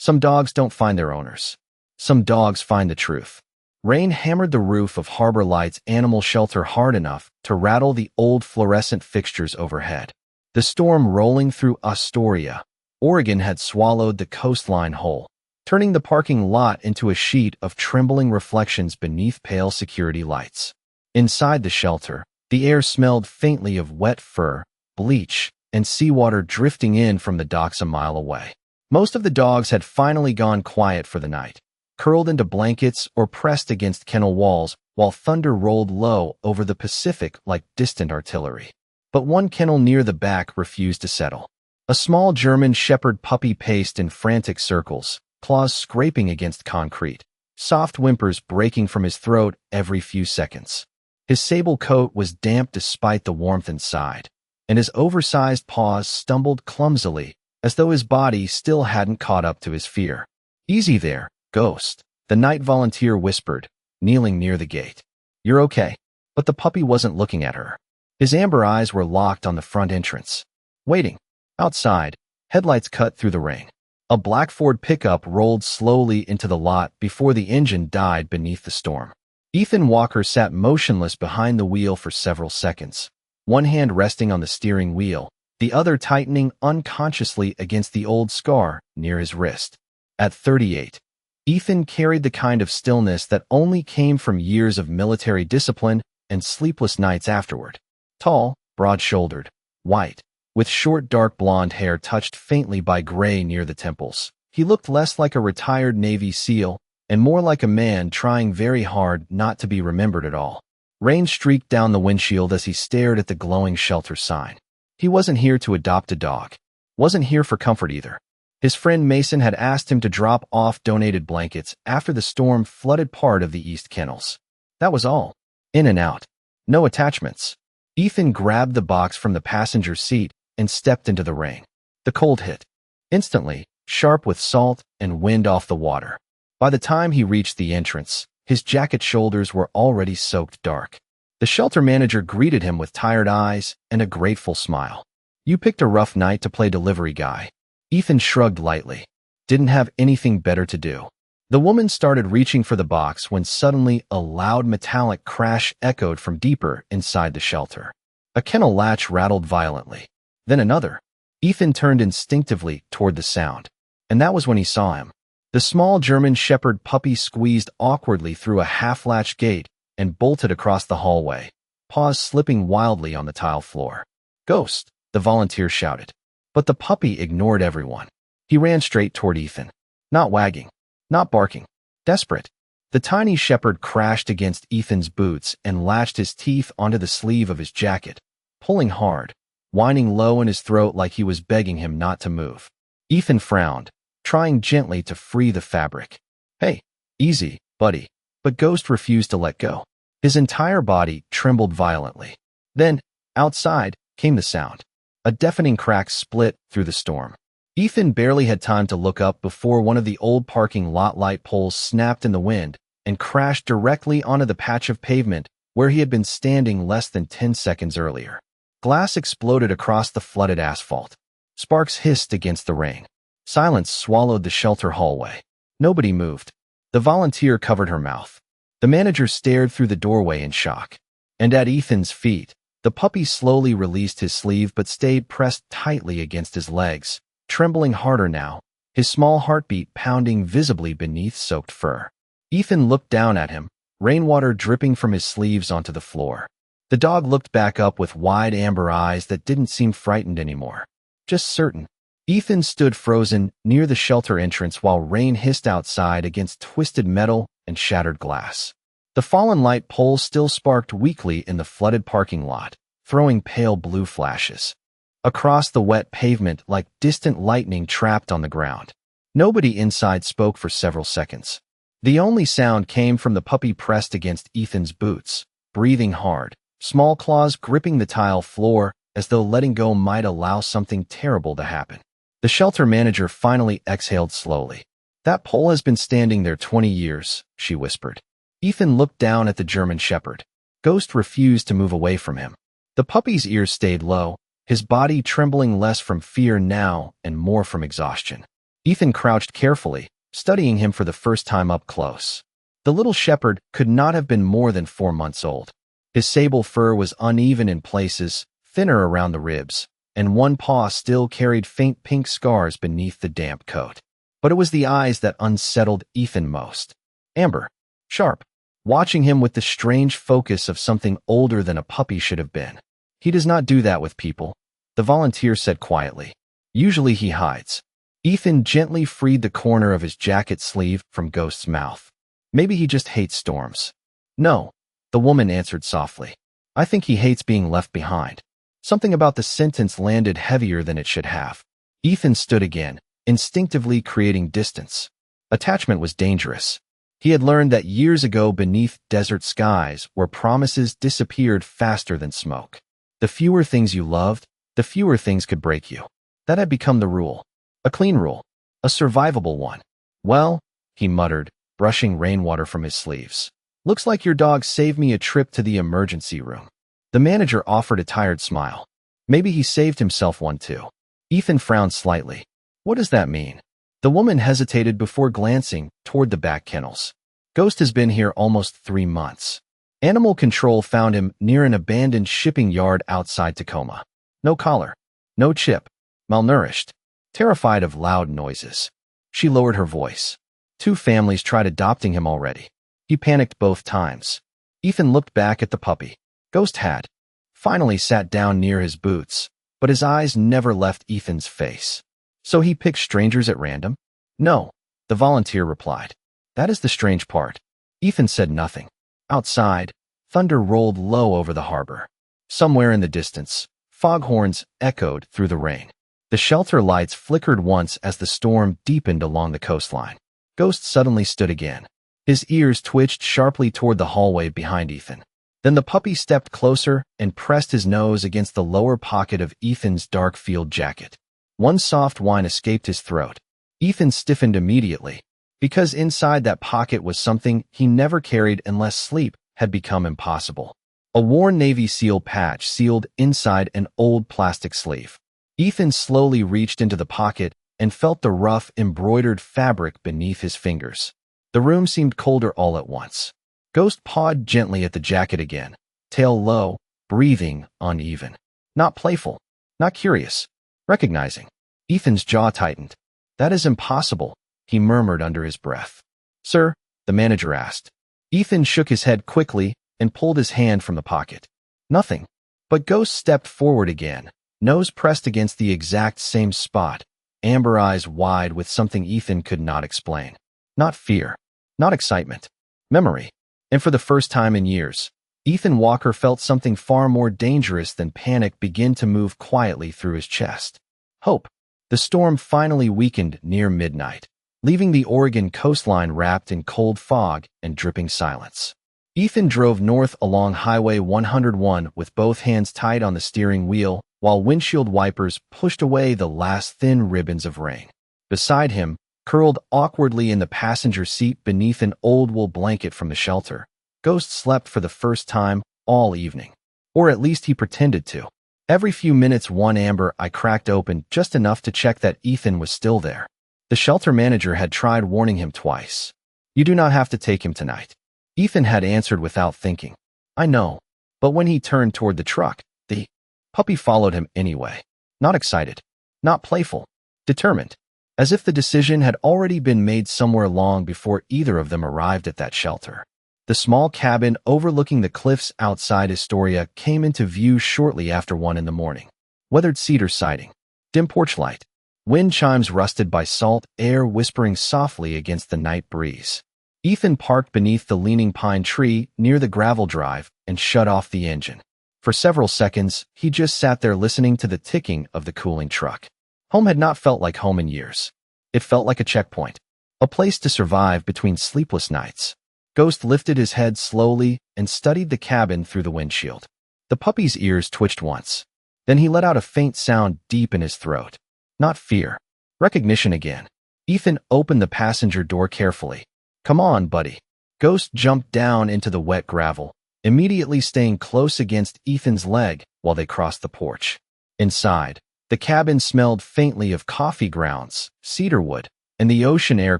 Some dogs don't find their owners. Some dogs find the truth. Rain hammered the roof of Harbor Light's animal shelter hard enough to rattle the old fluorescent fixtures overhead. The storm rolling through Astoria, Oregon had swallowed the coastline whole, turning the parking lot into a sheet of trembling reflections beneath pale security lights. Inside the shelter, the air smelled faintly of wet fur, bleach, and seawater drifting in from the docks a mile away. Most of the dogs had finally gone quiet for the night, curled into blankets or pressed against kennel walls while thunder rolled low over the Pacific like distant artillery. But one kennel near the back refused to settle. A small German Shepherd puppy paced in frantic circles, claws scraping against concrete, soft whimpers breaking from his throat every few seconds. His sable coat was damp despite the warmth inside, and his oversized paws stumbled clumsily as though his body still hadn't caught up to his fear. "Easy there, Ghost," the night volunteer whispered, kneeling near the gate. "You're okay." But the puppy wasn't looking at her. His amber eyes were locked on the front entrance. Waiting. Outside, headlights cut through the rain. A black Ford pickup rolled slowly into the lot before the engine died beneath the storm. Ethan Walker sat motionless behind the wheel for several seconds, one hand resting on the steering wheel, the other tightening unconsciously against the old scar near his wrist. At 38, Ethan carried the kind of stillness that only came from years of military discipline and sleepless nights afterward. Tall, broad-shouldered, white, with short dark blonde hair touched faintly by gray near the temples, he looked less like a retired Navy SEAL and more like a man trying very hard not to be remembered at all. Rain streaked down the windshield as he stared at the glowing shelter sign. He wasn't here to adopt a dog. Wasn't here for comfort either. His friend Mason had asked him to drop off donated blankets after the storm flooded part of the East Kennels. That was all. In and out. No attachments. Ethan grabbed the box from the passenger seat and stepped into the rain. The cold hit. Instantly, sharp with salt and wind off the water. By the time he reached the entrance, his jacket shoulders were already soaked dark. The shelter manager greeted him with tired eyes and a grateful smile. "You picked a rough night to play delivery guy." Ethan shrugged lightly. Didn't have anything better to do. The woman started reaching for the box when suddenly a loud metallic crash echoed from deeper inside the shelter. A kennel latch rattled violently. Then another. Ethan turned instinctively toward the sound, and that was when he saw him. The small German Shepherd puppy squeezed awkwardly through a half-latched gate and bolted across the hallway, paws slipping wildly on the tile floor. "Ghost," the volunteer shouted. But the puppy ignored everyone. He ran straight toward Ethan. Not wagging. Not barking. Desperate. The tiny shepherd crashed against Ethan's boots and latched his teeth onto the sleeve of his jacket, pulling hard, whining low in his throat like he was begging him not to move. Ethan frowned, trying gently to free the fabric. "Hey, easy, buddy." But Ghost refused to let go. His entire body trembled violently. Then, outside, came the sound. A deafening crack split through the storm. Ethan barely had time to look up before one of the old parking lot light poles snapped in the wind and crashed directly onto the patch of pavement where he had been standing less than 10 seconds earlier. Glass exploded across the flooded asphalt. Sparks hissed against the rain. Silence swallowed the shelter hallway. Nobody moved. The volunteer covered her mouth. The manager stared through the doorway in shock. And at Ethan's feet, the puppy slowly released his sleeve but stayed pressed tightly against his legs, trembling harder now, his small heartbeat pounding visibly beneath soaked fur. Ethan looked down at him, rainwater dripping from his sleeves onto the floor. The dog looked back up with wide amber eyes that didn't seem frightened anymore, just certain. Ethan stood frozen near the shelter entrance while rain hissed outside against twisted metal and shattered glass. The fallen light pole still sparked weakly in the flooded parking lot, throwing pale blue flashes across the wet pavement like distant lightning trapped on the ground. Nobody inside spoke for several seconds. The only sound came from the puppy pressed against Ethan's boots, breathing hard, small claws gripping the tile floor as though letting go might allow something terrible to happen. The shelter manager finally exhaled slowly. "That pole has been standing there 20 years, she whispered. Ethan looked down at the German Shepherd. Ghost refused to move away from him. The puppy's ears stayed low, his body trembling less from fear now and more from exhaustion. Ethan crouched carefully, studying him for the first time up close. The little shepherd could not have been more than 4 months old. His sable fur was uneven in places, thinner around the ribs, and one paw still carried faint pink scars beneath the damp coat. But it was the eyes that unsettled Ethan most. Amber, sharp, watching him with the strange focus of something older than a puppy should have been. He does not do that with people, the volunteer said quietly. Usually he hides. Ethan gently freed the corner of his jacket sleeve from Ghost's mouth. Maybe he just hates storms. No, the woman answered softly. I think he hates being left behind. Something about the sentence landed heavier than it should have. Ethan stood again, instinctively creating distance. Attachment was dangerous. He had learned that years ago beneath desert skies where promises disappeared faster than smoke. The fewer things you loved, the fewer things could break you. That had become the rule. A clean rule. A survivable one. Well, he muttered, brushing rainwater from his sleeves. Looks like your dog saved me a trip to the emergency room. The manager offered a tired smile. Maybe he saved himself one too. Ethan frowned slightly. What does that mean? The woman hesitated before glancing toward the back kennels. Ghost has been here almost 3 months. Animal control found him near an abandoned shipping yard outside Tacoma. No collar. No chip. Malnourished. Terrified of loud noises. She lowered her voice. 2 families tried adopting him already. He panicked both times. Ethan looked back at the puppy. Ghost had finally sat down near his boots, but his eyes never left Ethan's face. So he picked strangers at random? No, the volunteer replied. That is the strange part. Ethan said nothing. Outside, thunder rolled low over the harbor. Somewhere in the distance, foghorns echoed through the rain. The shelter lights flickered once as the storm deepened along the coastline. Ghost suddenly stood again. His ears twitched sharply toward the hallway behind Ethan. Then the puppy stepped closer and pressed his nose against the lower pocket of Ethan's dark field jacket. One soft whine escaped his throat. Ethan stiffened immediately, because inside that pocket was something he never carried unless sleep had become impossible. A worn Navy SEAL patch sealed inside an old plastic sleeve. Ethan slowly reached into the pocket and felt the rough, embroidered fabric beneath his fingers. The room seemed colder all at once. Ghost pawed gently at the jacket again, tail low, breathing uneven. Not playful, not curious, recognizing. Ethan's jaw tightened. That is impossible, he murmured under his breath. Sir, the manager asked. Ethan shook his head quickly and pulled his hand from the pocket. Nothing. But Ghost stepped forward again, nose pressed against the exact same spot, amber eyes wide with something Ethan could not explain. Not fear. Not excitement. Memory. And for the first time in years, Ethan Walker felt something far more dangerous than panic begin to move quietly through his chest. Hope. The storm finally weakened near midnight, leaving the Oregon coastline wrapped in cold fog and dripping silence. Ethan drove north along Highway 101 with both hands tight on the steering wheel, while windshield wipers pushed away the last thin ribbons of rain. Beside him, curled awkwardly in the passenger seat beneath an old wool blanket from the shelter, Ghost slept for the first time all evening. Or at least he pretended to. Every few minutes one amber eye cracked open just enough to check that Ethan was still there. The shelter manager had tried warning him twice. You do not have to take him tonight. Ethan had answered without thinking. I know. But when he turned toward the truck, the puppy followed him anyway. Not excited. Not playful. Determined. As if the decision had already been made somewhere long before either of them arrived at that shelter. The small cabin overlooking the cliffs outside Astoria came into view shortly after 1 in the morning. Weathered cedar siding. Dim porch light. Wind chimes rusted by salt air whispering softly against the night breeze. Ethan parked beneath the leaning pine tree near the gravel drive and shut off the engine. For several seconds, he just sat there listening to the ticking of the cooling truck. Home had not felt like home in years. It felt like a checkpoint. A place to survive between sleepless nights. Ghost lifted his head slowly and studied the cabin through the windshield. The puppy's ears twitched once. Then he let out a faint sound deep in his throat. Not fear. Recognition again. Ethan opened the passenger door carefully. Come on, buddy. Ghost jumped down into the wet gravel, immediately staying close against Ethan's leg while they crossed the porch. Inside, the cabin smelled faintly of coffee grounds, cedarwood, and the ocean air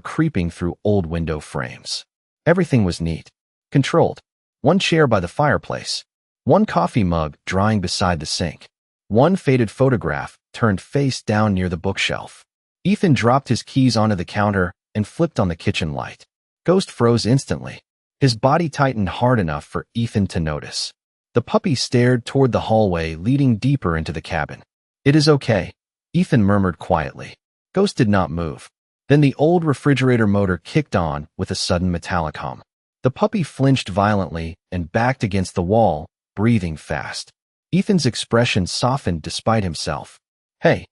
creeping through old window frames. Everything was neat, controlled. One chair by the fireplace, one coffee mug drying beside the sink, one faded photograph turned face down near the bookshelf. Ethan dropped his keys onto the counter and flipped on the kitchen light. Ghost froze instantly. His body tightened hard enough for Ethan to notice. The puppy stared toward the hallway leading deeper into the cabin. "It is okay," Ethan murmured quietly. Ghost did not move. Then the old refrigerator motor kicked on with a sudden metallic hum. The puppy flinched violently and backed against the wall, breathing fast. Ethan's expression softened despite himself. "Hey."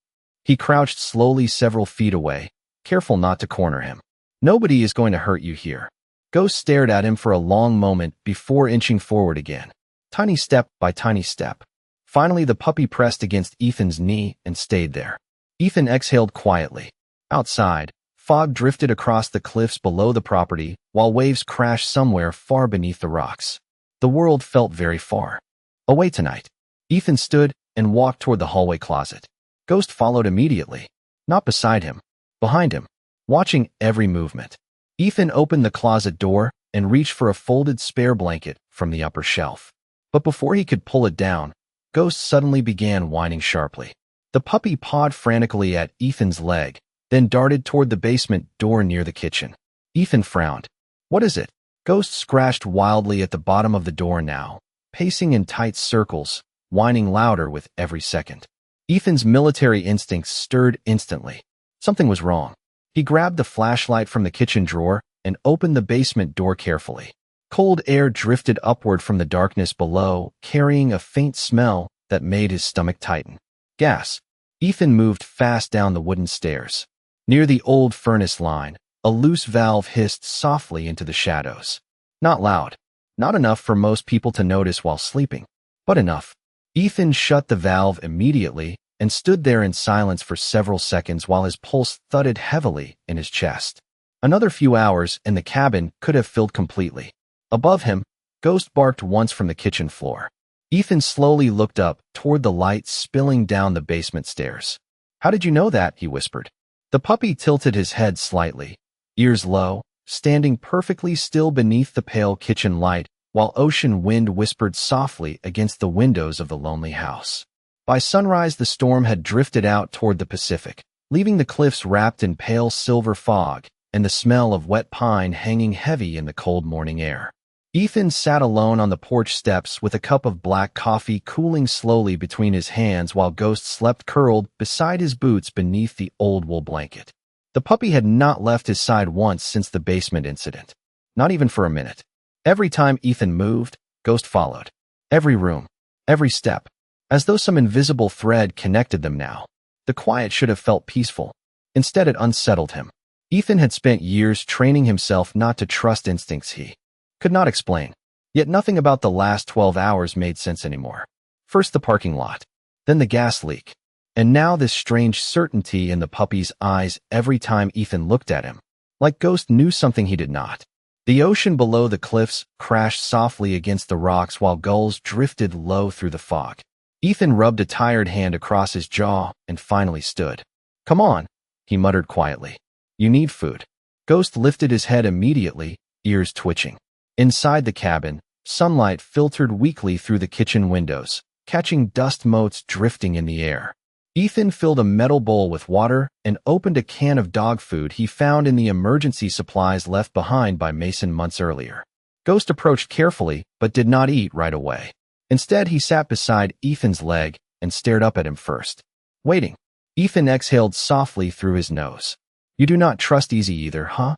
He crouched slowly several feet away, careful not to corner him. "Nobody is going to hurt you here." Ghost stared at him for a long moment before inching forward again, tiny step by tiny step. Finally, the puppy pressed against Ethan's knee and stayed there. Ethan exhaled quietly. Outside, fog drifted across the cliffs below the property, while waves crashed somewhere far beneath the rocks. The world felt very far away tonight. Ethan stood and walked toward the hallway closet. Ghost followed immediately, not beside him, behind him, watching every movement. Ethan opened the closet door and reached for a folded spare blanket from the upper shelf. But before he could pull it down, Ghost suddenly began whining sharply. The puppy pawed frantically at Ethan's leg, then darted toward the basement door near the kitchen. Ethan frowned. "What is it?" Ghost scratched wildly at the bottom of the door now, pacing in tight circles, whining louder with every second. Ethan's military instincts stirred instantly. Something was wrong. He grabbed the flashlight from the kitchen drawer and opened the basement door carefully. Cold air drifted upward from the darkness below, carrying a faint smell that made his stomach tighten. Gas. Ethan moved fast down the wooden stairs. Near the old furnace line, a loose valve hissed softly into the shadows. Not loud. Not enough for most people to notice while sleeping, but enough. Ethan shut the valve immediately and stood there in silence for several seconds while his pulse thudded heavily in his chest. Another few hours and the cabin could have filled completely. Above him, Ghost barked once from the kitchen floor. Ethan slowly looked up toward the light spilling down the basement stairs. "How did you know that?" he whispered. The puppy tilted his head slightly, ears low, standing perfectly still beneath the pale kitchen light, while ocean wind whispered softly against the windows of the lonely house. By sunrise, the storm had drifted out toward the Pacific, leaving the cliffs wrapped in pale silver fog and the smell of wet pine hanging heavy in the cold morning air. Ethan sat alone on the porch steps with a cup of black coffee cooling slowly between his hands while Ghost slept curled beside his boots beneath the old wool blanket. The puppy had not left his side once since the basement incident. Not even for a minute. Every time Ethan moved, Ghost followed. Every room, every step, as though some invisible thread connected them now. The quiet should have felt peaceful. Instead, it unsettled him. Ethan had spent years training himself not to trust instincts he could not explain. Yet nothing about the last 12 hours made sense anymore. First the parking lot, then the gas leak, and now this strange certainty in the puppy's eyes every time Ethan looked at him, like Ghost knew something he did not. The ocean below the cliffs crashed softly against the rocks while gulls drifted low through the fog. Ethan rubbed a tired hand across his jaw and finally stood. "Come on," he muttered quietly. "You need food." Ghost lifted his head immediately, ears twitching. Inside the cabin, sunlight filtered weakly through the kitchen windows, catching dust motes drifting in the air. Ethan filled a metal bowl with water and opened a can of dog food he found in the emergency supplies left behind by Mason months earlier. Ghost approached carefully but did not eat right away. Instead, he sat beside Ethan's leg and stared up at him first. Waiting. Ethan exhaled softly through his nose. "You do not trust Easy either, huh?"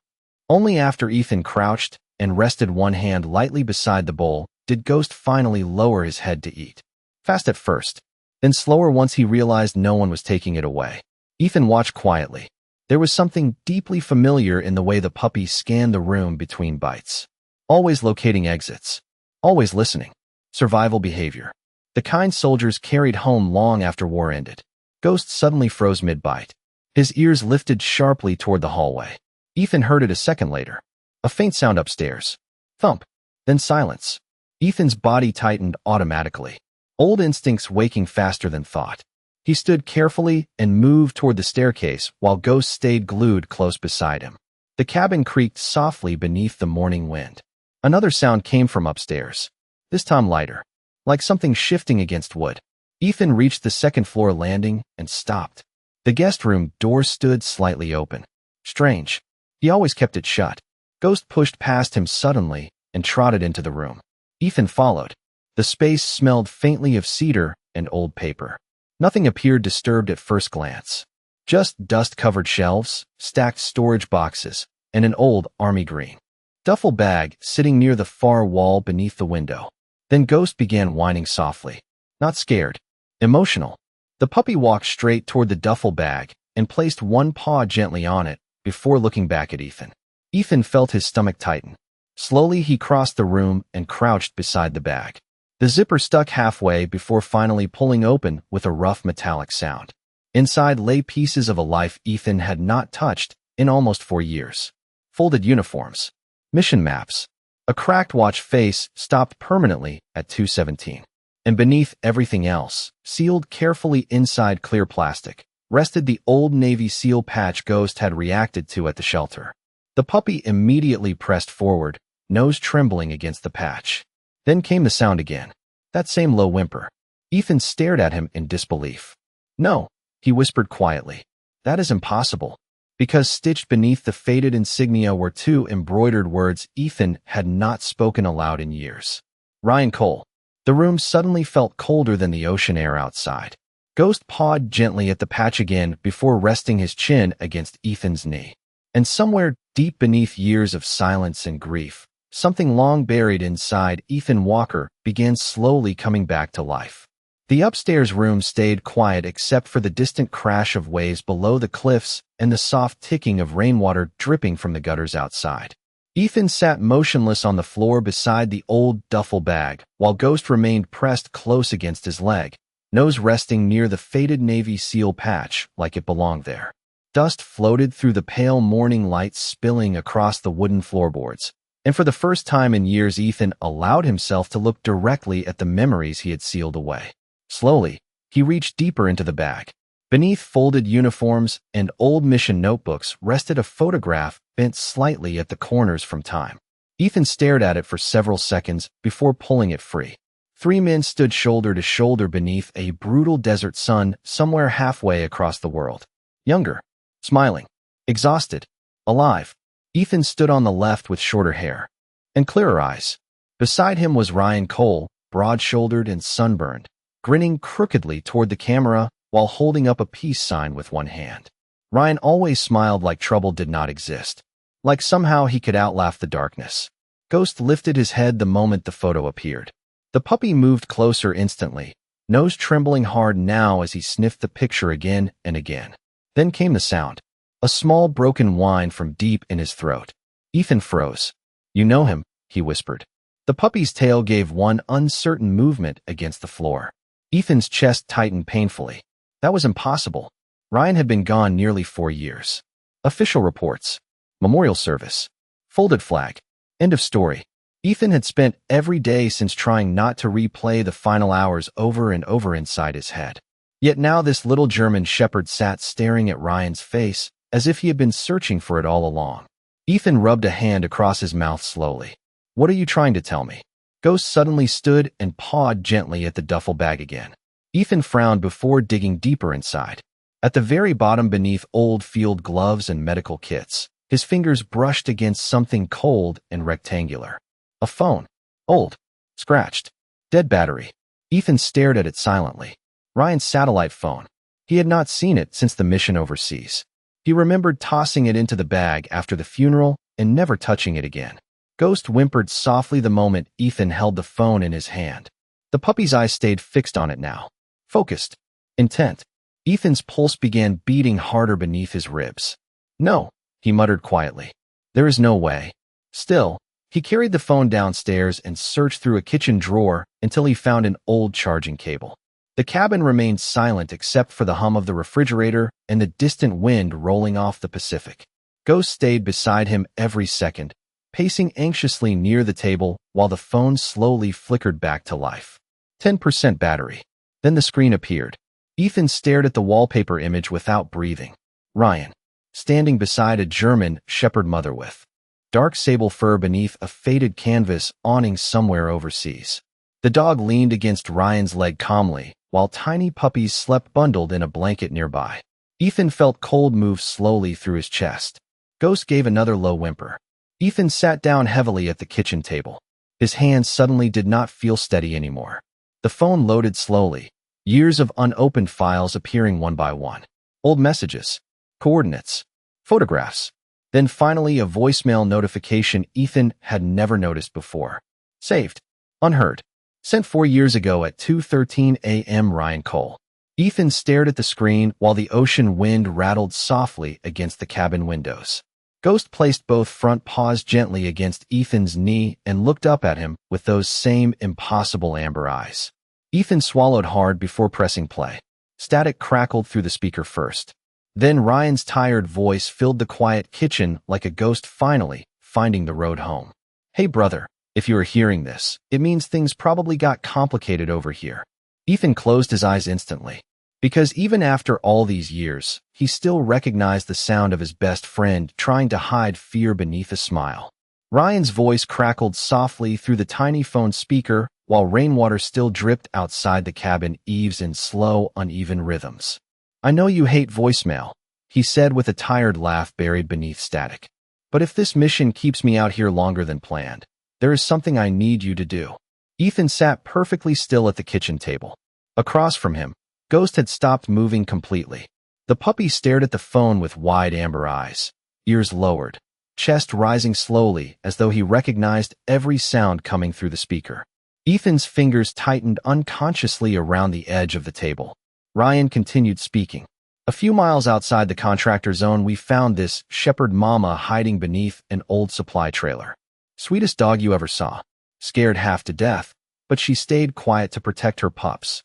Only after Ethan crouched and rested one hand lightly beside the bowl did Ghost finally lower his head to eat. Fast at first, then slower once he realized no one was taking it away. Ethan watched quietly. There was something deeply familiar in the way the puppy scanned the room between bites. Always locating exits. Always listening. Survival behavior. The kind soldiers carried home long after war ended. Ghost suddenly froze mid-bite. His ears lifted sharply toward the hallway. Ethan heard it a second later. A faint sound upstairs. Thump. Then silence. Ethan's body tightened automatically. Old instincts waking faster than thought. He stood carefully and moved toward the staircase while Ghost stayed glued close beside him. The cabin creaked softly beneath the morning wind. Another sound came from upstairs, this time lighter, like something shifting against wood. Ethan reached the second-floor landing and stopped. The guest room door stood slightly open. Strange. He always kept it shut. Ghost pushed past him suddenly and trotted into the room. Ethan followed. The space smelled faintly of cedar and old paper. Nothing appeared disturbed at first glance. Just dust-covered shelves, stacked storage boxes, and an old army green duffel bag sitting near the far wall beneath the window. Then Ghost began whining softly. Not scared. Emotional. The puppy walked straight toward the duffel bag and placed one paw gently on it before looking back at Ethan. Ethan felt his stomach tighten. Slowly he crossed the room and crouched beside the bag. The zipper stuck halfway before finally pulling open with a rough metallic sound. Inside lay pieces of a life Ethan had not touched in almost 4 years. Folded uniforms. Mission maps. A cracked watch face stopped permanently at 2:17. And beneath everything else, sealed carefully inside clear plastic, rested the old Navy SEAL patch Ghost had reacted to at the shelter. The puppy immediately pressed forward, nose trembling against the patch. Then came the sound again. That same low whimper. Ethan stared at him in disbelief. "No," he whispered quietly. "That is impossible." Because stitched beneath the faded insignia were 2 embroidered words Ethan had not spoken aloud in years. Ryan Cole. The room suddenly felt colder than the ocean air outside. Ghost pawed gently at the patch again before resting his chin against Ethan's knee. And somewhere deep beneath years of silence and grief, something long buried inside Ethan Walker began slowly coming back to life. The upstairs room stayed quiet except for the distant crash of waves below the cliffs and the soft ticking of rainwater dripping from the gutters outside. Ethan sat motionless on the floor beside the old duffel bag, while Ghost remained pressed close against his leg, nose resting near the faded Navy SEAL patch like it belonged there. Dust floated through the pale morning light spilling across the wooden floorboards, and for the first time in years Ethan allowed himself to look directly at the memories he had sealed away. Slowly, he reached deeper into the bag. Beneath folded uniforms and old mission notebooks rested a photograph bent slightly at the corners from time. Ethan stared at it for several seconds before pulling it free. 3 men stood shoulder to shoulder beneath a brutal desert sun somewhere halfway across the world. Younger, smiling, exhausted, alive. Ethan stood on the left with shorter hair and clearer eyes. Beside him was Ryan Cole, broad-shouldered and sunburned, grinning crookedly toward the camera while holding up a peace sign with one hand. Ryan always smiled like trouble did not exist, like somehow he could outlaugh the darkness. Ghost lifted his head the moment the photo appeared. The puppy moved closer instantly, nose trembling hard now as he sniffed the picture again and again. Then came the sound, a small broken whine from deep in his throat. Ethan froze. "You know him," he whispered. The puppy's tail gave one uncertain movement against the floor. Ethan's chest tightened painfully. That was impossible. Ryan had been gone nearly 4 years. Official reports. Memorial service. Folded flag. End of story. Ethan had spent every day since trying not to replay the final hours over and over inside his head. Yet now this little German shepherd sat staring at Ryan's face as if he had been searching for it all along. Ethan rubbed a hand across his mouth slowly. "What are you trying to tell me?" Ghost suddenly stood and pawed gently at the duffel bag again. Ethan frowned before digging deeper inside. At the very bottom beneath old field gloves and medical kits, his fingers brushed against something cold and rectangular. A phone. Old. Scratched. Dead battery. Ethan stared at it silently. Ryan's satellite phone. He had not seen it since the mission overseas. He remembered tossing it into the bag after the funeral and never touching it again. Ghost whimpered softly the moment Ethan held the phone in his hand. The puppy's eyes stayed fixed on it now. Focused. Intent. Ethan's pulse began beating harder beneath his ribs. "No," he muttered quietly. "There is no way." Still, he carried the phone downstairs and searched through a kitchen drawer until he found an old charging cable. The cabin remained silent except for the hum of the refrigerator and the distant wind rolling off the Pacific. Ghost stayed beside him every second, pacing anxiously near the table while the phone slowly flickered back to life. 10% battery. Then the screen appeared. Ethan stared at the wallpaper image without breathing. Ryan, standing beside a German shepherd mother with dark sable fur beneath a faded canvas awning somewhere overseas. The dog leaned against Ryan's leg calmly, while tiny puppies slept bundled in a blanket nearby. Ethan felt cold move slowly through his chest. Ghost gave another low whimper. Ethan sat down heavily at the kitchen table. His hands suddenly did not feel steady anymore. The phone loaded slowly, years of unopened files appearing one by one. Old messages, coordinates, photographs. Then finally a voicemail notification Ethan had never noticed before. Saved. Unheard. Sent 4 years ago at 2:13 a.m. Ryan Cole. Ethan stared at the screen while the ocean wind rattled softly against the cabin windows. Ghost placed both front paws gently against Ethan's knee and looked up at him with those same impossible amber eyes. Ethan swallowed hard before pressing play. Static crackled through the speaker first. Then Ryan's tired voice filled the quiet kitchen like a ghost finally finding the road home. Hey brother, if you are hearing this, it means things probably got complicated over here. Ethan closed his eyes instantly. Because even after all these years, he still recognized the sound of his best friend trying to hide fear beneath a smile. Ryan's voice crackled softly through the tiny phone speaker while rainwater still dripped outside the cabin eaves in slow, uneven rhythms. I know you hate voicemail, he said with a tired laugh buried beneath static. But if this mission keeps me out here longer than planned, there is something I need you to do. Ethan sat perfectly still at the kitchen table. Across from him, Ghost had stopped moving completely. The puppy stared at the phone with wide amber eyes, ears lowered, chest rising slowly as though he recognized every sound coming through the speaker. Ethan's fingers tightened unconsciously around the edge of the table. Ryan continued speaking. A few miles outside the contractor zone, we found this shepherd mama hiding beneath an old supply trailer. Sweetest dog you ever saw. Scared half to death, but she stayed quiet to protect her pups.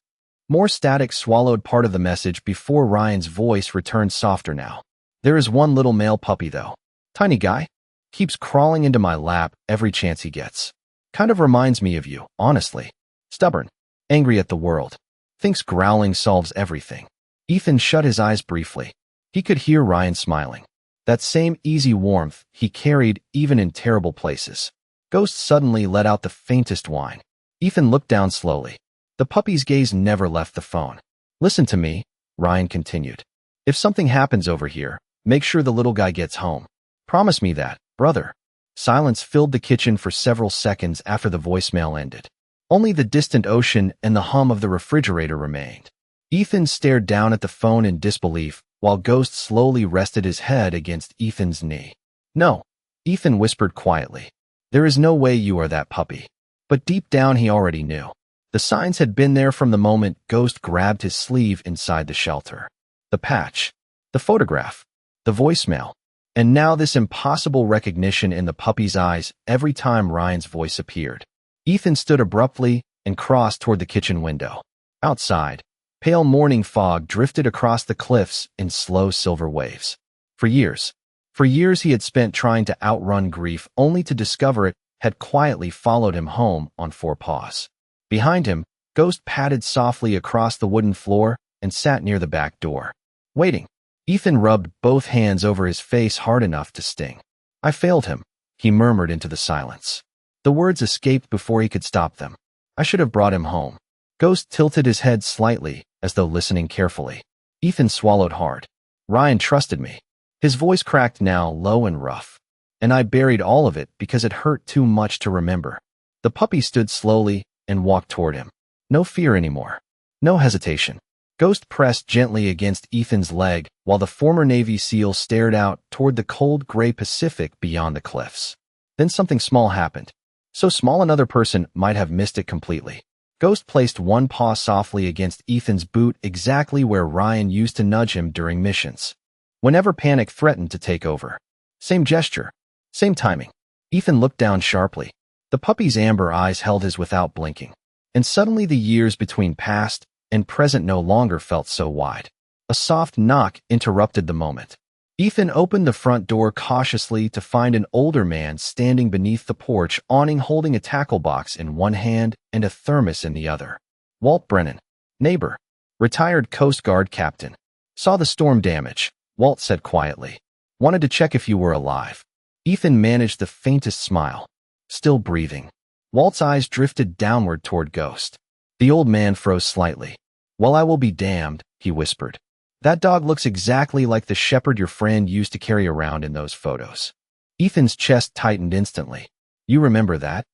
More static swallowed part of the message before Ryan's voice returned softer now. There is one little male puppy though. Tiny guy. Keeps crawling into my lap every chance he gets. Kind of reminds me of you, honestly. Stubborn. Angry at the world. Thinks growling solves everything. Ethan shut his eyes briefly. He could hear Ryan smiling. That same easy warmth he carried even in terrible places. Ghost suddenly let out the faintest whine. Ethan looked down slowly. The puppy's gaze never left the phone. Listen to me, Ryan continued. If something happens over here, make sure the little guy gets home. Promise me that, brother. Silence filled the kitchen for several seconds after the voicemail ended. Only the distant ocean and the hum of the refrigerator remained. Ethan stared down at the phone in disbelief, while Ghost slowly rested his head against Ethan's knee. No, Ethan whispered quietly. There is no way you are that puppy. But deep down he already knew. The signs had been there from the moment Ghost grabbed his sleeve inside the shelter. The patch, the photograph, the voicemail, and now this impossible recognition in the puppy's eyes every time Ryan's voice appeared. Ethan stood abruptly and crossed toward the kitchen window. Outside, pale morning fog drifted across the cliffs in slow silver waves. For years he had spent trying to outrun grief only to discover it had quietly followed him home on 4 paws. Behind him, Ghost padded softly across the wooden floor and sat near the back door. Waiting. Ethan rubbed both hands over his face hard enough to sting. I failed him, he murmured into the silence. The words escaped before he could stop them. I should have brought him home. Ghost tilted his head slightly, as though listening carefully. Ethan swallowed hard. Ryan trusted me. His voice cracked now, low and rough. And I buried all of it because it hurt too much to remember. The puppy stood slowly and walked toward him. No fear anymore. No hesitation. Ghost pressed gently against Ethan's leg while the former Navy SEAL stared out toward the cold gray Pacific beyond the cliffs. Then something small happened. So small another person might have missed it completely. Ghost placed one paw softly against Ethan's boot exactly where Ryan used to nudge him during missions. Whenever panic threatened to take over. Same gesture. Same timing. Ethan looked down sharply. The puppy's amber eyes held his without blinking. And suddenly the years between past and present no longer felt so wide. A soft knock interrupted the moment. Ethan opened the front door cautiously to find an older man standing beneath the porch awning holding a tackle box in one hand and a thermos in the other. Walt Brennan. Neighbor. Retired Coast Guard captain. Saw the storm damage, Walt said quietly. Wanted to check if you were alive. Ethan managed the faintest smile. Still breathing. Walt's eyes drifted downward toward Ghost. The old man froze slightly. Well, I will be damned, he whispered. That dog looks exactly like the shepherd your friend used to carry around in those photos. Ethan's chest tightened instantly. You remember that?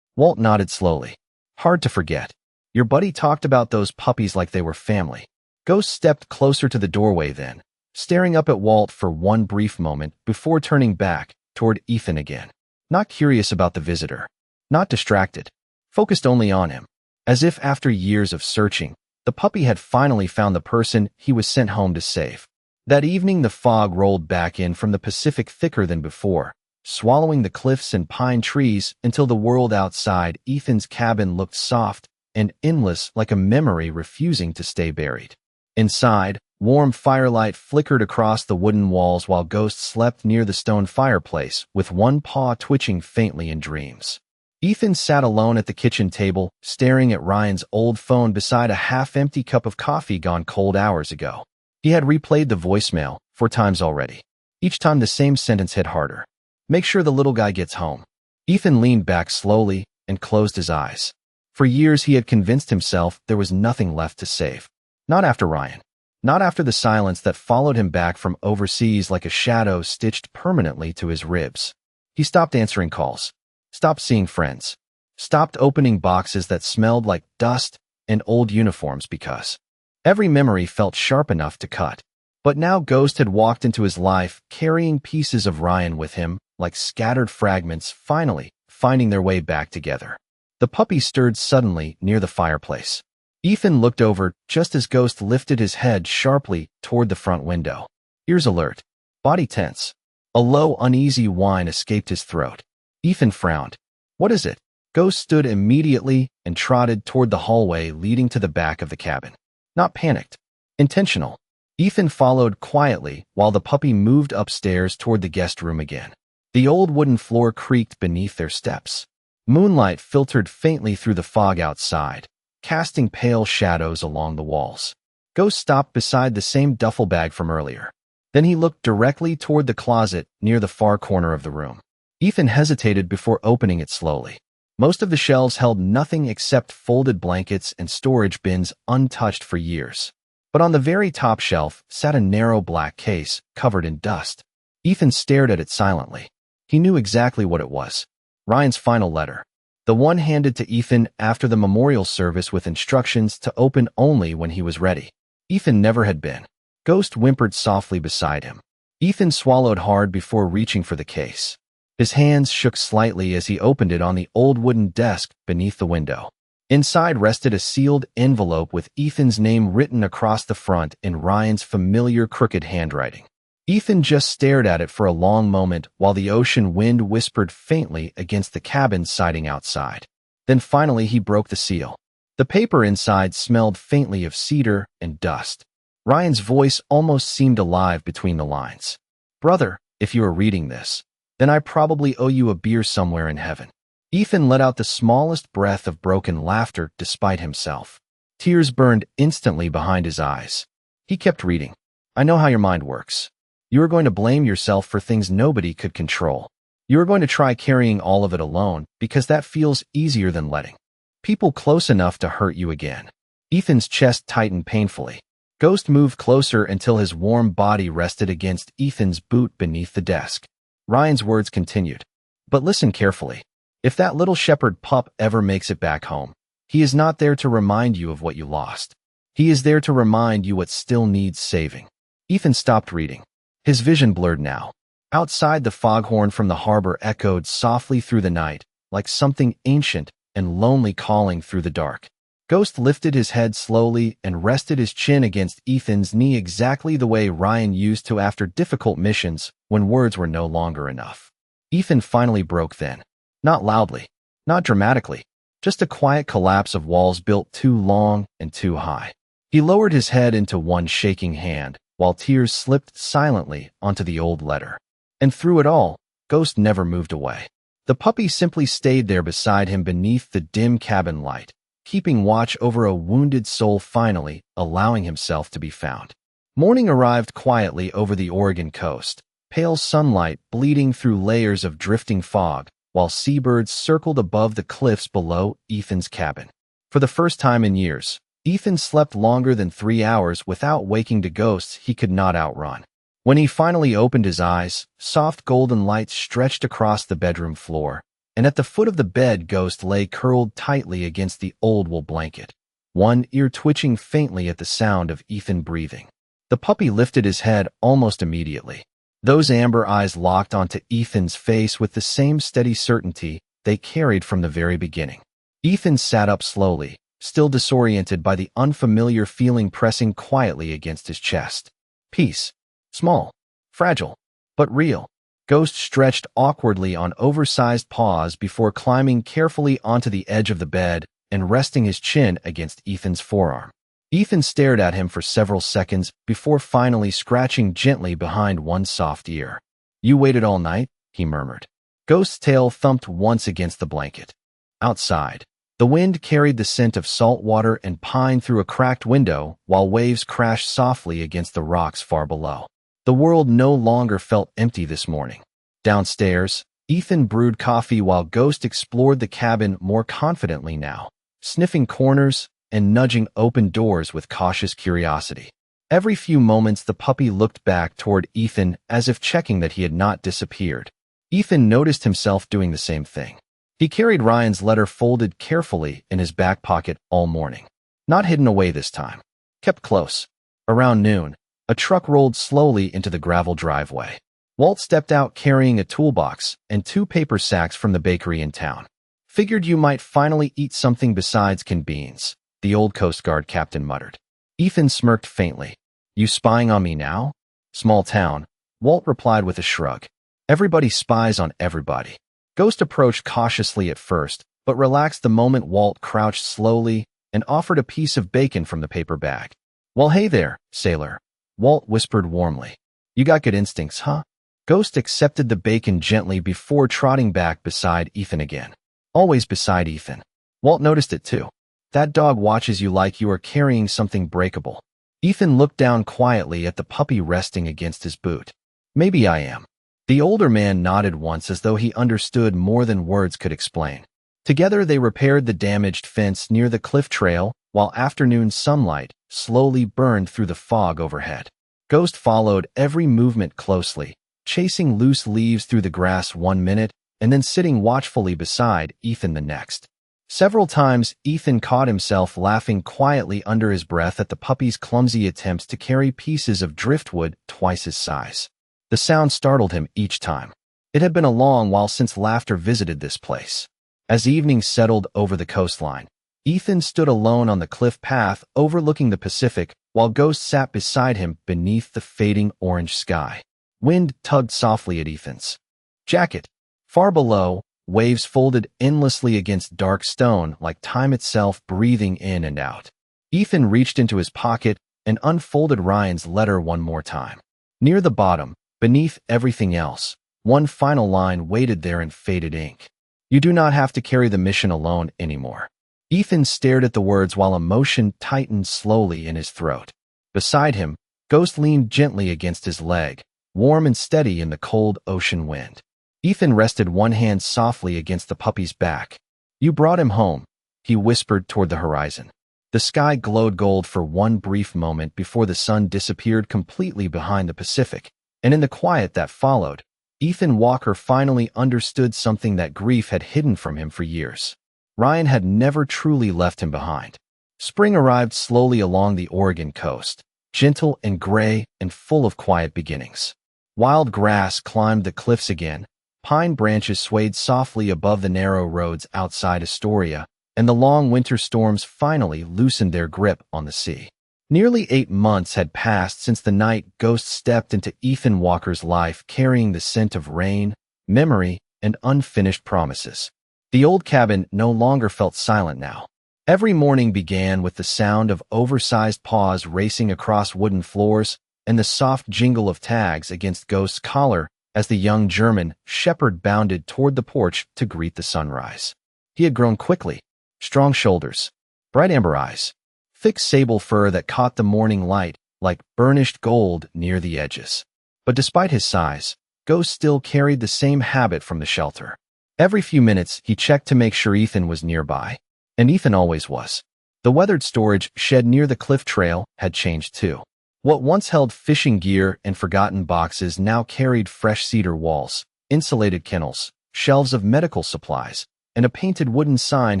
Walt nodded slowly. Hard to forget. Your buddy talked about those puppies like they were family. Ghost stepped closer to the doorway then, staring up at Walt for one brief moment before turning back toward Ethan again. Not curious about the visitor. Not distracted. Focused only on him. As if after years of searching, the puppy had finally found the person he was sent home to save. That evening the fog rolled back in from the Pacific thicker than before, swallowing the cliffs and pine trees until the world outside Ethan's cabin looked soft and endless like a memory refusing to stay buried. Inside, warm firelight flickered across the wooden walls while Ghost slept near the stone fireplace with one paw twitching faintly in dreams. Ethan sat alone at the kitchen table, staring at Ryan's old phone beside a half-empty cup of coffee gone cold hours ago. He had replayed the voicemail 4 times already. Each time the same sentence hit harder. Make sure the little guy gets home. Ethan leaned back slowly and closed his eyes. For years he had convinced himself there was nothing left to save. Not after Ryan. Not after the silence that followed him back from overseas like a shadow stitched permanently to his ribs. He stopped answering calls. Stopped seeing friends. Stopped opening boxes that smelled like dust and old uniforms because every memory felt sharp enough to cut. But now Ghost had walked into his life, carrying pieces of Ryan with him, like scattered fragments, finally finding their way back together. The puppy stirred suddenly near the fireplace. Ethan looked over just as Ghost lifted his head sharply toward the front window. Ears alert. Body tense. A low, uneasy whine escaped his throat. Ethan frowned. What is it? Ghost stood immediately and trotted toward the hallway leading to the back of the cabin. Not panicked. Intentional. Ethan followed quietly while the puppy moved upstairs toward the guest room again. The old wooden floor creaked beneath their steps. Moonlight filtered faintly through the fog outside, casting pale shadows along the walls. Ghost stopped beside the same duffel bag from earlier. Then he looked directly toward the closet near the far corner of the room. Ethan hesitated before opening it slowly. Most of the shelves held nothing except folded blankets and storage bins untouched for years. But on the very top shelf sat a narrow black case covered in dust. Ethan stared at it silently. He knew exactly what it was. Ryan's final letter. The one handed to Ethan after the memorial service with instructions to open only when he was ready. Ethan never had been. Ghost whimpered softly beside him. Ethan swallowed hard before reaching for the case. His hands shook slightly as he opened it on the old wooden desk beneath the window. Inside rested a sealed envelope with Ethan's name written across the front in Ryan's familiar crooked handwriting. Ethan just stared at it for a long moment while the ocean wind whispered faintly against the cabin siding outside. Then finally he broke the seal. The paper inside smelled faintly of cedar and dust. Ryan's voice almost seemed alive between the lines. Brother, if you are reading this, then I probably owe you a beer somewhere in heaven. Ethan let out the smallest breath of broken laughter despite himself. Tears burned instantly behind his eyes. He kept reading. I know how your mind works. You are going to blame yourself for things nobody could control. You are going to try carrying all of it alone because that feels easier than letting people close enough to hurt you again. Ethan's chest tightened painfully. Ghost moved closer until his warm body rested against Ethan's boot beneath the desk. Ryan's words continued. But listen carefully. If that little shepherd pup ever makes it back home, he is not there to remind you of what you lost. He is there to remind you what still needs saving. Ethan stopped reading. His vision blurred now. Outside, the foghorn from the harbor echoed softly through the night, like something ancient and lonely calling through the dark. Ghost lifted his head slowly and rested his chin against Ethan's knee exactly the way Ryan used to after difficult missions when words were no longer enough. Ethan finally broke then. Not loudly, not dramatically, just a quiet collapse of walls built too long and too high. He lowered his head into one shaking hand, while tears slipped silently onto the old letter. And through it all, Ghost never moved away. The puppy simply stayed there beside him beneath the dim cabin light, keeping watch over a wounded soul, finally allowing himself to be found. Morning arrived quietly over the Oregon coast, pale sunlight bleeding through layers of drifting fog, while seabirds circled above the cliffs below Ethan's cabin. For the first time in years, Ethan slept longer than 3 hours without waking to ghosts he could not outrun. When he finally opened his eyes, soft golden light stretched across the bedroom floor, and at the foot of the bed, Ghost lay curled tightly against the old wool blanket, one ear twitching faintly at the sound of Ethan breathing. The puppy lifted his head almost immediately. Those amber eyes locked onto Ethan's face with the same steady certainty they carried from the very beginning. Ethan sat up slowly, still disoriented by the unfamiliar feeling pressing quietly against his chest. Peace. Small, fragile, but real. Ghost stretched awkwardly on oversized paws before climbing carefully onto the edge of the bed and resting his chin against Ethan's forearm. Ethan stared at him for several seconds before finally scratching gently behind one soft ear. "You waited all night?" he murmured. Ghost's tail thumped once against the blanket. Outside, the wind carried the scent of salt water and pine through a cracked window while waves crashed softly against the rocks far below. The world no longer felt empty this morning. Downstairs, Ethan brewed coffee while Ghost explored the cabin more confidently now, sniffing corners and nudging open doors with cautious curiosity. Every few moments the puppy looked back toward Ethan as if checking that he had not disappeared. Ethan noticed himself doing the same thing. He carried Ryan's letter folded carefully in his back pocket all morning. Not hidden away this time. Kept close. Around noon, a truck rolled slowly into the gravel driveway. Walt stepped out carrying a toolbox and 2 paper sacks from the bakery in town. "Figured you might finally eat something besides canned beans," the old Coast Guard captain muttered. Ethan smirked faintly. "You spying on me now?" "Small town," Walt replied with a shrug. "Everybody spies on everybody." Ghost approached cautiously at first, but relaxed the moment Walt crouched slowly and offered a piece of bacon from the paper bag. "Well, hey there, sailor," Walt whispered warmly. "You got good instincts, huh?" Ghost accepted the bacon gently before trotting back beside Ethan again. Always beside Ethan. Walt noticed it too. That dog watches you like you are carrying something breakable. Ethan looked down quietly at the puppy resting against his boot. "Maybe I am." The older man nodded once as though he understood more than words could explain. Together they repaired the damaged fence near the cliff trail while afternoon sunlight slowly burned through the fog overhead. Ghost followed every movement closely, chasing loose leaves through the grass one minute and then sitting watchfully beside Ethan the next. Several times, Ethan caught himself laughing quietly under his breath at the puppy's clumsy attempts to carry pieces of driftwood twice his size. The sound startled him each time. It had been a long while since laughter visited this place. As evening settled over the coastline, Ethan stood alone on the cliff path overlooking the Pacific while Ghost sat beside him beneath the fading orange sky. Wind tugged softly at Ethan's jacket. Far below, waves folded endlessly against dark stone like time itself breathing in and out. Ethan reached into his pocket and unfolded Ryan's letter one more time. Near the bottom, beneath everything else, one final line waited there in faded ink. "You do not have to carry the mission alone anymore." Ethan stared at the words while emotion tightened slowly in his throat. Beside him, Ghost leaned gently against his leg, warm and steady in the cold ocean wind. Ethan rested one hand softly against the puppy's back. "You brought him home," he whispered toward the horizon. The sky glowed gold for one brief moment before the sun disappeared completely behind the Pacific, and in the quiet that followed, Ethan Walker finally understood something that grief had hidden from him for years. Ryan had never truly left him behind. Spring arrived slowly along the Oregon coast, gentle and gray and full of quiet beginnings. Wild grass climbed the cliffs again, pine branches swayed softly above the narrow roads outside Astoria, and the long winter storms finally loosened their grip on the sea. Nearly 8 months had passed since the night Ghost stepped into Ethan Walker's life carrying the scent of rain, memory, and unfinished promises. The old cabin no longer felt silent now. Every morning began with the sound of oversized paws racing across wooden floors and the soft jingle of tags against Ghost's collar as the young German shepherd bounded toward the porch to greet the sunrise. He had grown quickly. Strong shoulders, bright amber eyes, thick sable fur that caught the morning light like burnished gold near the edges. But despite his size, Ghost still carried the same habit from the shelter. Every few minutes, he checked to make sure Ethan was nearby. And Ethan always was. The weathered storage shed near the cliff trail had changed too. What once held fishing gear and forgotten boxes now carried fresh cedar walls, insulated kennels, shelves of medical supplies, and a painted wooden sign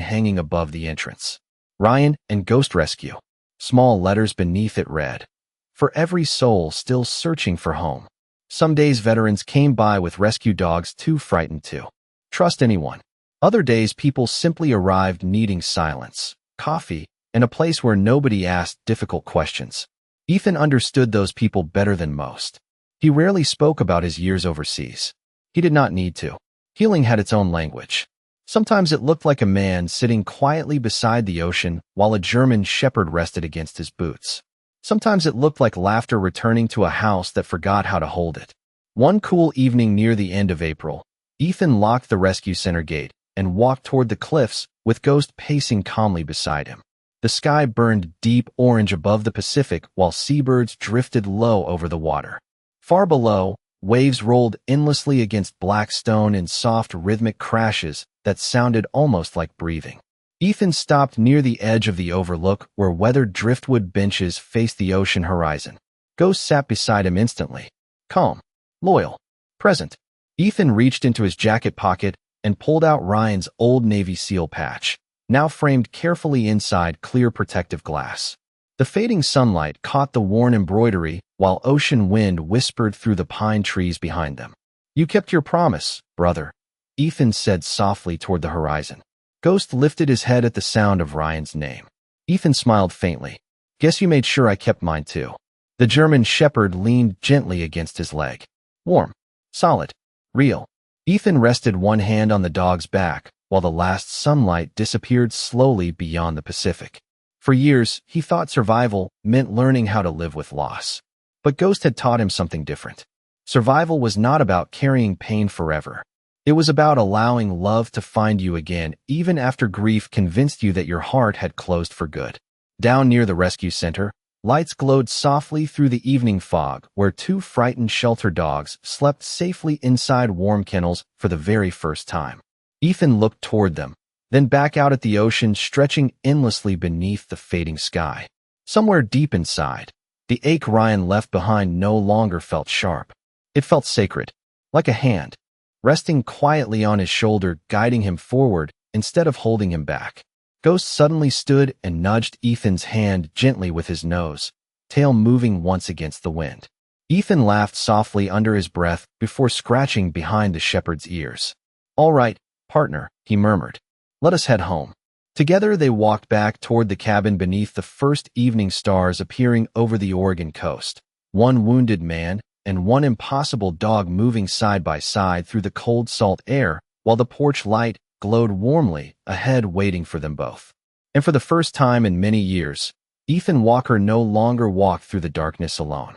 hanging above the entrance. Ryan and Ghost Rescue. Small letters beneath it read, "For every soul still searching for home." Some days veterans came by with rescue dogs too frightened to trust anyone. Other days people simply arrived needing silence, coffee, and a place where nobody asked difficult questions. Ethan understood those people better than most. He rarely spoke about his years overseas. He did not need to. Healing had its own language. Sometimes it looked like a man sitting quietly beside the ocean while a German shepherd rested against his boots. Sometimes it looked like laughter returning to a house that forgot how to hold it. One cool evening near the end of April, Ethan locked the rescue center gate and walked toward the cliffs with Ghost pacing calmly beside him. The sky burned deep orange above the Pacific while seabirds drifted low over the water. Far below, waves rolled endlessly against black stone in soft rhythmic crashes that sounded almost like breathing. Ethan stopped near the edge of the overlook where weathered driftwood benches faced the ocean horizon. Ghost sat beside him instantly. Calm, loyal, present. Ethan reached into his jacket pocket and pulled out Ryan's old Navy SEAL patch, now framed carefully inside clear protective glass. The fading sunlight caught the worn embroidery while ocean wind whispered through the pine trees behind them. "You kept your promise, brother," Ethan said softly toward the horizon. Ghost lifted his head at the sound of Ryan's name. Ethan smiled faintly. "Guess you made sure I kept mine too." The German shepherd leaned gently against his leg. Warm, solid, real. Ethan rested one hand on the dog's back while the last sunlight disappeared slowly beyond the Pacific. For years, he thought survival meant learning how to live with loss. But Ghost had taught him something different. Survival was not about carrying pain forever. It was about allowing love to find you again, even after grief convinced you that your heart had closed for good. Down near the rescue center, lights glowed softly through the evening fog where two frightened shelter dogs slept safely inside warm kennels for the very first time. Ethan looked toward them, then back out at the ocean stretching endlessly beneath the fading sky. Somewhere deep inside, the ache Ryan left behind no longer felt sharp. It felt sacred, like a hand, resting quietly on his shoulder, guiding him forward instead of holding him back. Ghost suddenly stood and nudged Ethan's hand gently with his nose, tail moving once against the wind. Ethan laughed softly under his breath before scratching behind the shepherd's ears. "All right, partner," he murmured. "Let us head home." Together they walked back toward the cabin beneath the first evening stars appearing over the Oregon coast. One wounded man and one impossible dog moving side by side through the cold salt air while the porch light glowed warmly ahead waiting for them both. And for the first time in many years, Ethan Walker no longer walked through the darkness alone.